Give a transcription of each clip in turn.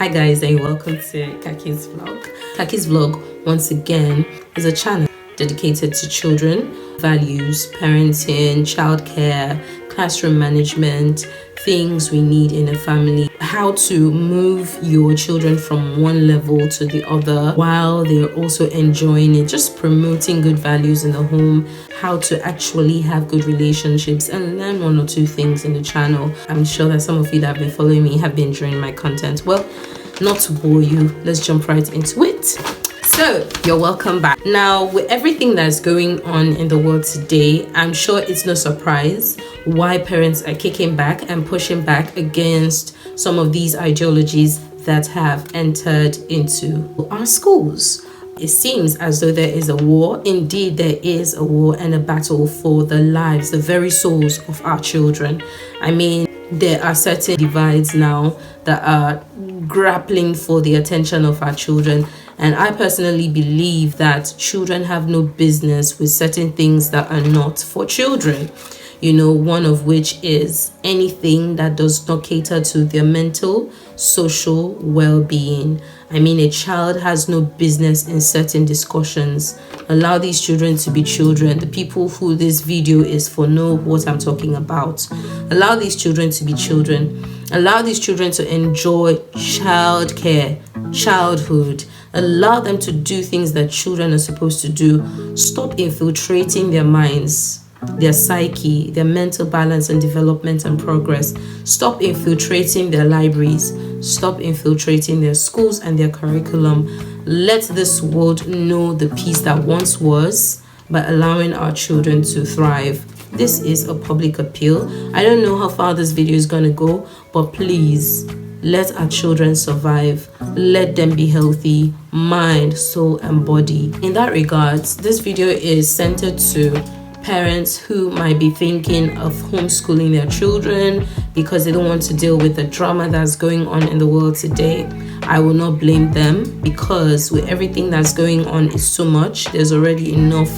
Hi guys, and welcome to Kaki's vlog. Kaki's vlog, once again, is a channel dedicated to children, values, parenting, childcare, classroom management, things we need in a family, how to move your children from one level to the other while they're also enjoying it, just promoting good values in the home, how to actually have good relationships and learn one or two things in the channel. I'm sure that some of you that have been following me have been enjoying my content. Well, not to bore you, let's jump right into it. So you're welcome back. Now, with everything that's going on in the world today, I'm sure it's no surprise why parents are kicking back and pushing back against some of these ideologies that have entered into our schools. It seems as though there is a war. Indeed, there is a war and a battle for the lives, the very souls of our children. I mean, there are certain divides now that are grappling for the attention of our children. And I personally believe that children have no business with certain things that are not for children. You know, one of which is anything that does not cater to their mental, social well-being. I mean, a child has no business in certain discussions. Allow these children to be children. The people who this video is for know what I'm talking about. Allow these children to be children. Allow these children to enjoy childcare, childhood. Allow them to do things that children are supposed to do. Stop infiltrating their minds, their psyche, their mental balance and development and progress. Stop infiltrating their libraries. Stop infiltrating their schools and their curriculum. Let this world know the peace that once was by allowing our children to thrive. This is a public appeal. I don't know how far this video is going to go, but please let our children survive. Let them be healthy, mind, soul, and body. In that regard, this video is centered to parents who might be thinking of homeschooling their children because they don't want to deal with the drama that's going on in the world today. I will not blame them because with everything that's going on is so much. There's already enough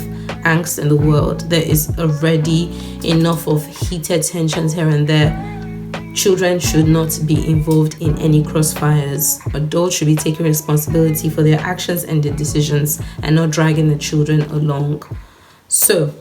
angst in the world. There is already enough of heated tensions here and there. Children should not be involved in any crossfires. Adults should be taking responsibility for their actions and their decisions and not dragging the children along. So,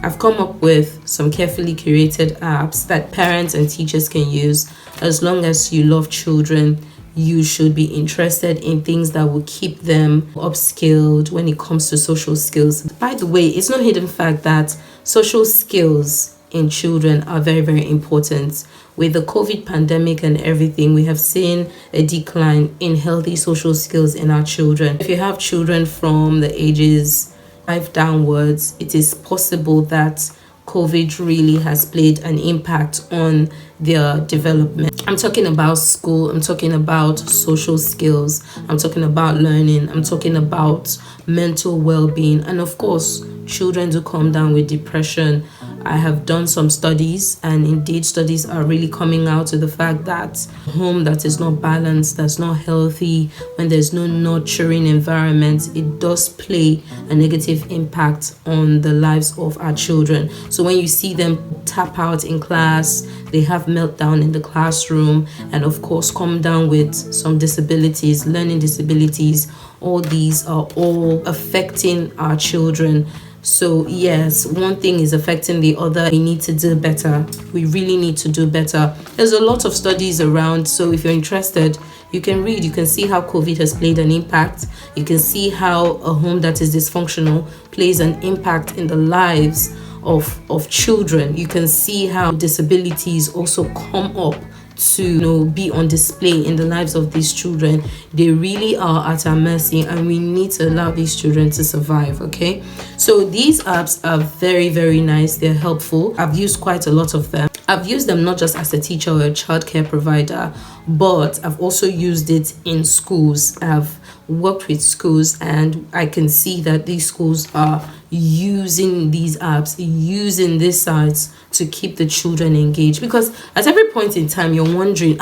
I've come up with some carefully curated apps that parents and teachers can use. As long as you love children, you should be interested in things that will keep them upskilled when it comes to social skills. By the way, it's no hidden fact that social skills in children are very, very important. With the COVID pandemic and everything, we have seen a decline in healthy social skills in our children. If you have children from the ages 5 downwards, it is possible that COVID really has played an impact on their development. I'm talking about school, I'm talking about social skills, I'm talking about learning, I'm talking about mental well-being, and of course, children do come down with depression. I have done some studies, and indeed studies are really coming out to the fact that a home that is not balanced, that's not healthy, when there's no nurturing environment, it does play a negative impact on the lives of our children. So when you see them tap out in class, they have meltdown in the classroom, and of course come down with some disabilities, learning disabilities, all these are all affecting our children. So yes, one thing is affecting the other. We need to do better. We really need to do better. There's a lot of studies around, so if you're interested, you can read. You can see how COVID has played an impact. You can see how a home that is dysfunctional plays an impact in the lives of children. You can see how disabilities also come up to be on display in the lives of these children. They really are at our mercy, and we need to allow these children to survive. Okay, so these apps are very, very nice. They're helpful. I've used quite a lot of them. I've used them not just as a teacher or a childcare provider, but I've also used it in schools. I've worked with schools, and I can see that these schools are using these apps, using these sites to keep the children engaged, because at every point in time you're wondering,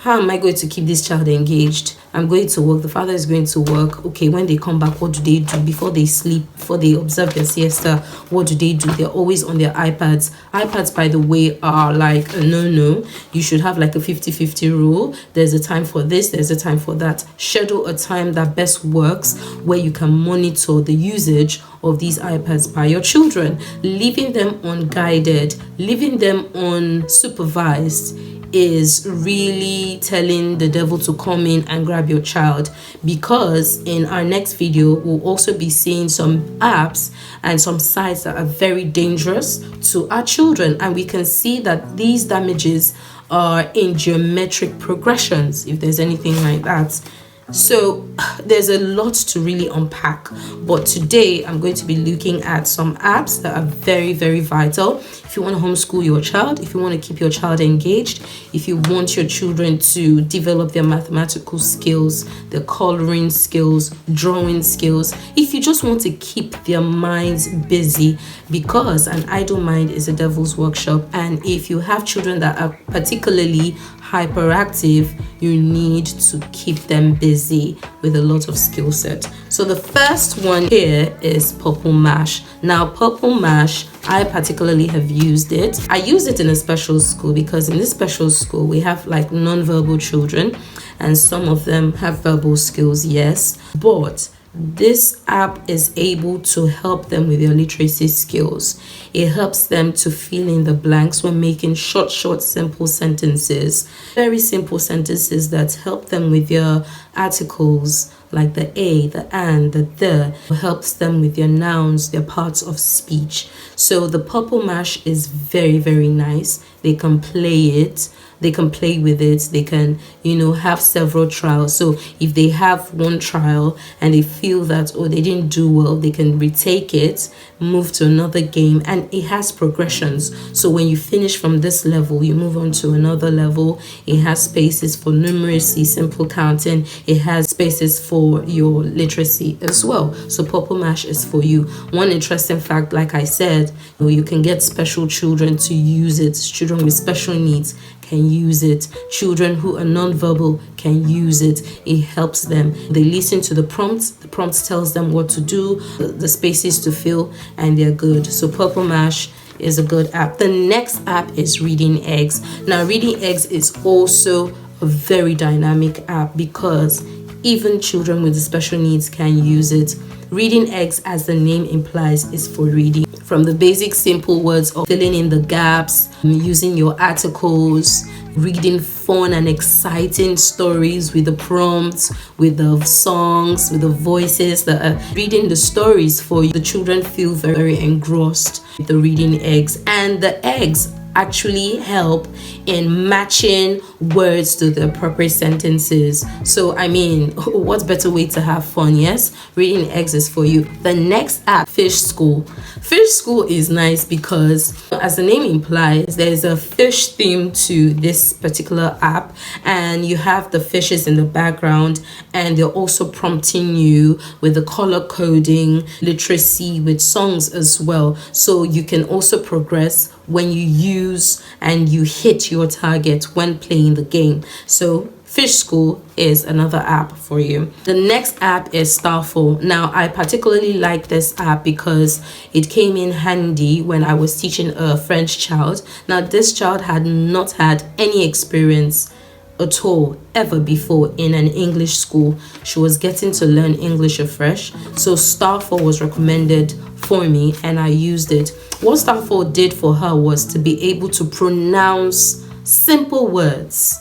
how am I going to keep this child engaged? I'm going to work, the father is going to work. Okay, when they come back, what do they do? Before they sleep, before they observe their siesta, what do they do? They're always on their iPads. iPads, by the way, are like a no. You should have like a 50-50 rule. There's a time for this, there's a time for that. Schedule a time that best works, where you can monitor the usage of these iPads by your children. Leaving them unguided, leaving them unsupervised is really telling the devil to come in and grab your child, because in our next video we'll also be seeing some apps and some sites that are very dangerous to our children, and we can see that these damages are in geometric progressions, if there's anything like that. So there's a lot to really unpack, but today I'm going to be looking at some apps that are very, very vital if you want to homeschool your child, if you want to keep your child engaged, if you want your children to develop their mathematical skills, their coloring skills, drawing skills, if you just want to keep their minds busy, because an idle mind is a devil's workshop. And if you have children that are particularly hyperactive, you need to keep them busy with a lot of skill set. So the first one here is Purple Mash. Now, Purple Mash, I particularly have used it. I use it in a special school because in this special school we have like non-verbal children, and some of them have verbal skills, yes, but this app is able to help them with their literacy skills. It helps them to fill in the blanks when making short, simple sentences. Very simple sentences that help them with their articles, like the a, the and, the. Helps them with their nouns, their parts of speech. So the Purple Mash is very, very nice. They can play it. They can play with it. They can, have several trials. So if they have one trial and they feel that, oh, they didn't do well, they can retake it, move to another game, and it has progressions. So when you finish from this level, you move on to another level. It has spaces for numeracy, simple counting. It has spaces for your literacy as well. So Purple Mash is for you. One interesting fact, like I said, you can get special children to use it. Children with special needs can use it. Children who are non-verbal can use it. It helps them. They listen to the prompts. The prompts tells them what to do, the spaces to fill, and they're good. So Purple Mash is a good app. The next app is Reading Eggs. Now, Reading Eggs is also a very dynamic app because even children with special needs can use it. Reading Eggs, as the name implies, is for reading. From the basic simple words of filling in the gaps, using your articles, reading fun and exciting stories with the prompts, with the songs, with the voices that are reading the stories for you. The children feel very, very engrossed with the Reading Eggs, and the eggs actually help in matching words to the appropriate sentences. So I mean, what better way to have fun? Yes, Reading Eggs is for you. The next app, Fish School. Fish School is nice because, as the name implies, there's a fish theme to this particular app, and you have the fishes in the background, and they're also prompting you with the color coding, literacy, with songs as well. So you can also progress when you use and you hit your target when playing the game. So Fish School is another app for you. The next app is Starfall. Now, I particularly like this app because it came in handy when I was teaching a French child. Now, this child had not had any experience at all ever before in an English school. She was getting to learn English afresh. So Starfall was recommended for me and I used it. What Starfall did for her was to be able to pronounce simple words,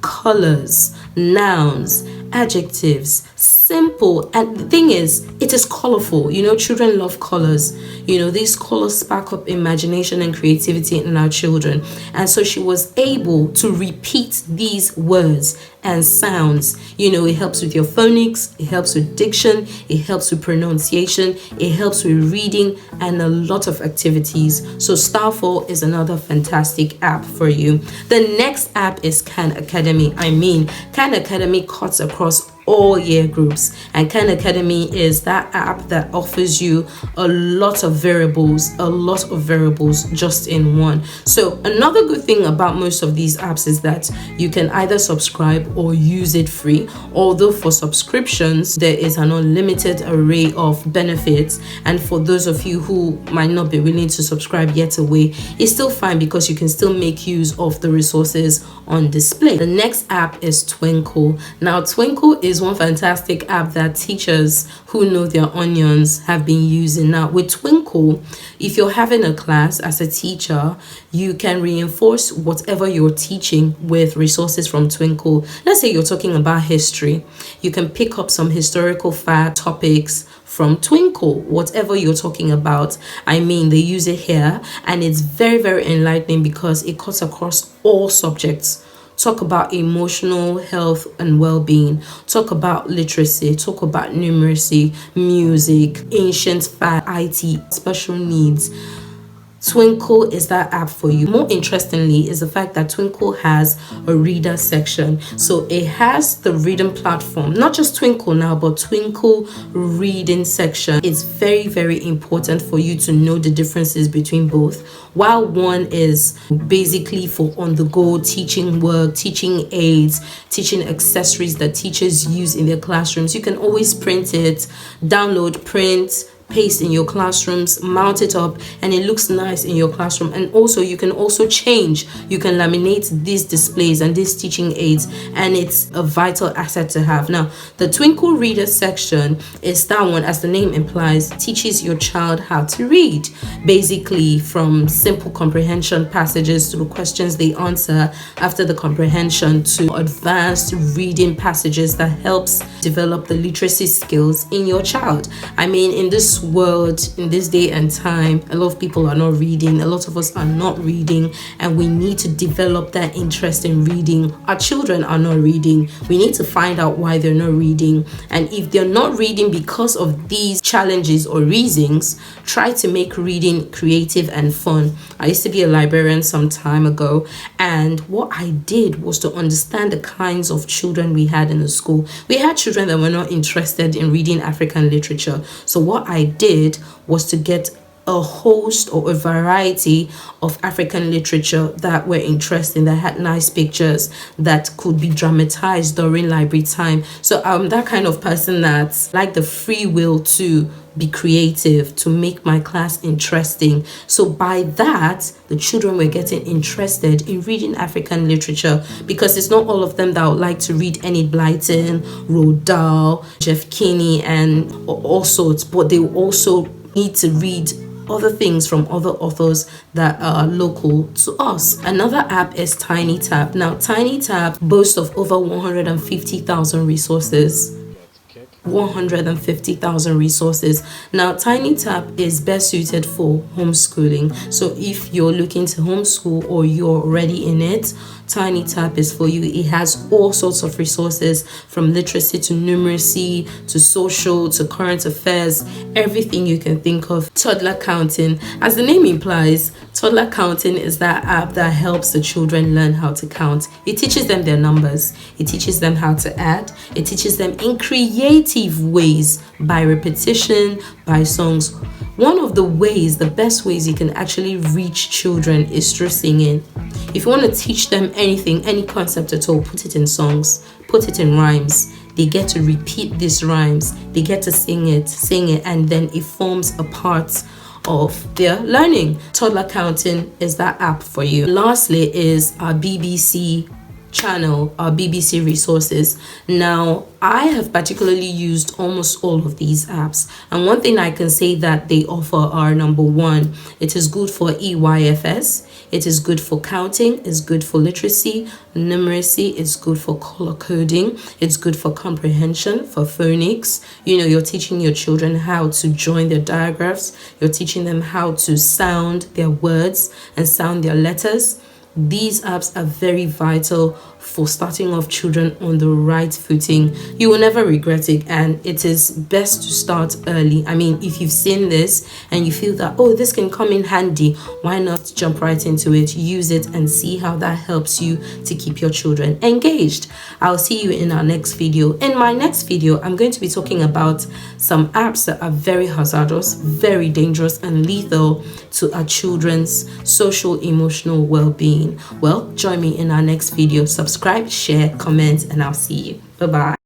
colors, nouns, adjectives, simple. And the thing is, it is colorful. Children love colors. These colors spark up imagination and creativity in our children. And so she was able to repeat these words and sounds. It helps with your phonics, it helps with diction, it helps with pronunciation, it helps with reading, and a lot of activities. So Starfall is another fantastic app for you. The next app is Khan Academy. Khan Academy cuts across all year groups. And Khan Academy is that app that offers you a lot of variables just in one. So another good thing about most of these apps is that you can either subscribe or use it free, although for subscriptions there is an unlimited array of benefits, and for those of you who might not be willing to subscribe yet away, it's still fine because you can still make use of the resources on display. The next app is Twinkle. Now Twinkle is one fantastic app that teachers who know their onions have been using. Now with Twinkle, if you're having a class as a teacher, you can reinforce whatever you're teaching with resources from Twinkle. Let's say you're talking about history, you can pick up some historical fact topics from Twinkle, whatever you're talking about. I mean, they use it here, and it's very, very enlightening because it cuts across all subjects. Talk about emotional health and well-being, talk about literacy, talk about numeracy, music, ancient fact, IT, special needs. Twinkle is that app for you. More interestingly is the fact that Twinkle has a reader section. So it has the reading platform, not just Twinkle now, but Twinkle reading section. It's very, very important for you to know the differences between both. While one is basically for on-the-go teaching work, teaching aids, teaching accessories that teachers use in their classrooms, you can always print it, download, print, paste in your classrooms, mount it up, and it looks nice in your classroom. And also you can also change, you can laminate these displays and these teaching aids, and it's a vital asset to have. Now the Twinkle reader section is that one, as the name implies, teaches your child how to read, basically from simple comprehension passages to the questions they answer after the comprehension to advanced reading passages that helps develop the literacy skills in your child. I mean, in this world, in this day and time, a lot of people are not reading, a lot of us are not reading, and we need to develop that interest in reading. Our children are not reading. We need to find out why they're not reading, and if they're not reading because of these challenges or reasons, try to make reading creative and fun. I used to be a librarian some time ago, and what I did was to understand the kinds of children we had in the school. We had children that were not interested in reading African literature, so what I did was to get a host or a variety of African literature that were interesting, that had nice pictures, that could be dramatized during library time. So I'm that kind of person that's like the free will to be creative, to make my class interesting. So by that, the children were getting interested in reading African literature, because it's not all of them that would like to read Enid Blyton, Roald Dahl, Jeff Kinney, and all sorts, but they also need to read other things from other authors that are local to us. Another app is TinyTap. Now TinyTap boasts of over 150,000 resources. 150,000 resources. Now TinyTap is best suited for homeschooling. So if you're looking to homeschool or you're already in it, TinyTap is for you. It has all sorts of resources, from literacy to numeracy to social to current affairs, everything you can think of. Toddler Counting, as the name implies, Toddler Counting is that app that helps the children learn how to count. It teaches them their numbers, it teaches them how to add, it teaches them in creative ways, by repetition, by songs. One of the ways, the best ways you can actually reach children is through singing. If you want to teach them anything, any concept at all, put it in songs, put it in rhymes. They get to repeat these rhymes, they get to sing it, and then it forms a part of their learning. Toddler Counting is that app for you. Lastly is our BBC channel, our BBC resources. Now I have particularly used almost all of these apps, and one thing I can say that they offer are: number one, it is good for EYFS, it is good for counting, it's good for literacy, numeracy, it's good for color coding, it's good for comprehension, for phonics. You know, you're teaching your children how to join their diagraphs, you're teaching them how to sound their words and sound their letters. These apps are very vital for starting off children on the right footing. You will never regret it, and it is best to start early. I mean, if you've seen this and you feel that, oh, this can come in handy, why not jump right into it, use it, and see how that helps you to keep your children engaged. I'll see you in our next video. In my next video, I'm going to be talking about some apps that are very hazardous, very dangerous, and lethal to our children's social emotional well-being. Well, join me in our next video. Subscribe, share, comment, and I'll see you. Bye-bye.